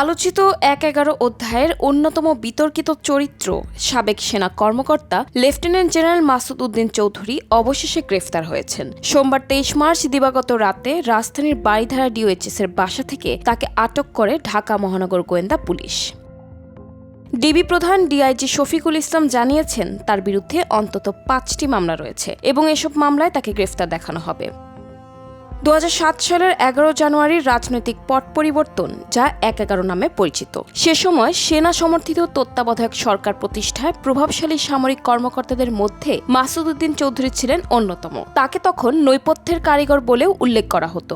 আলোচিত ১-১১ অধ্যায়ের অন্যতম বিতর্কিত চরিত্র সাবেক সেনা কর্মকর্তা লেফটেন্যান্ট জেনারেল মাসুদ উদ্দিন চৌধুরী অবশেষে গ্রেফতার হয়েছেন। সোমবার ২৩ মার্চ দিবাগত রাতে রাজধানীর বারিধারা ডিওএইচএস এর বাসা থেকে তাকে আটক করে ঢাকা মহানগর গোয়েন্দা পুলিশ। ডিবি প্রধান ডিআইজি শফিকুল ইসলাম জানিয়েছেন, তার বিরুদ্ধে অন্তত ৫টি মামলা রয়েছে এবং এসব মামলায় তাকে গ্রেফতার দেখানো হবে। ২০০৭ সালের ১১ জানুয়ারির রাজনৈতিক পট পরিবর্তন, যা ১-১১ নামে পরিচিত, সে সময় সেনা সমর্থিত তত্ত্বাবধায়ক সরকার প্রতিষ্ঠায় প্রভাবশালী সামরিক কর্মকর্তাদের মধ্যে মাসুদ উদ্দিন চৌধুরী ছিলেন অন্যতম। তাকে তখন নৈপথ্যের কারিগর বলেও উল্লেখ করা হতো।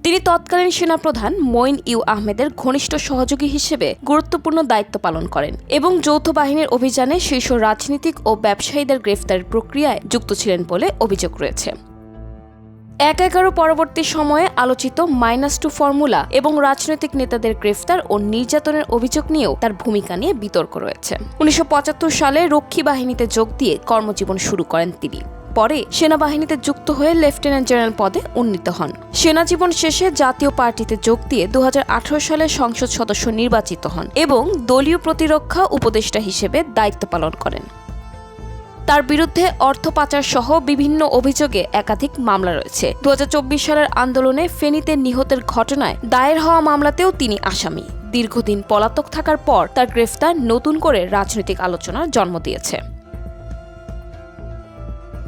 তিনি তৎকালীন সেনাপ্রধান মঈন ইউ আহমেদের ঘনিষ্ঠ সহযোগী হিসেবে গুরুত্বপূর্ণ দায়িত্ব পালন করেন এবং যৌথ বাহিনীর অভিযানে শীর্ষ রাজনীতিক ও ব্যবসায়ীদের গ্রেফতারের প্রক্রিয়ায় যুক্ত ছিলেন বলে অভিযোগ রয়েছে। ১-১১ পরবর্তী সময়ে আলোচিত -2 ফর্মুলা এবং রাজনৈতিক নেতাদের গ্রেফতার ও নির্যাতনের অভিযোগ নিয়েও তার ভূমিকা নিয়ে বিতর্ক রয়েছে। ১৯৭৫ সালে রক্ষী বাহিনীতে যোগ দিয়ে কর্মজীবন শুরু করেন তিনি। পরে সেনাবাহিনীতে যুক্ত হয়ে লেফটেন্যান্ট জেনারেল পদে উন্নীত হন। সেনা জীবন শেষে জাতীয় পার্টিতে যোগ দিয়ে ২০১৮ সালে সংসদ সদস্য নির্বাচিত হন এবং দলীয় প্রতিরক্ষা উপদেষ্টা হিসেবে দায়িত্ব পালন করেন। তার বিরুদ্ধে অর্থ পাচার সহ বিভিন্ন অভিযোগে একাধিক মামলা রয়েছে। ২০২৪ সালের আন্দোলনে ফেনীতে নিহতের ঘটনায় দায়ের হওয়া মামলাতেও তিনি আসামি। দীর্ঘদিন পলাতক থাকার পর তার গ্রেফতার নতুন করে রাজনৈতিক আলোচনার জন্ম দিয়েছে।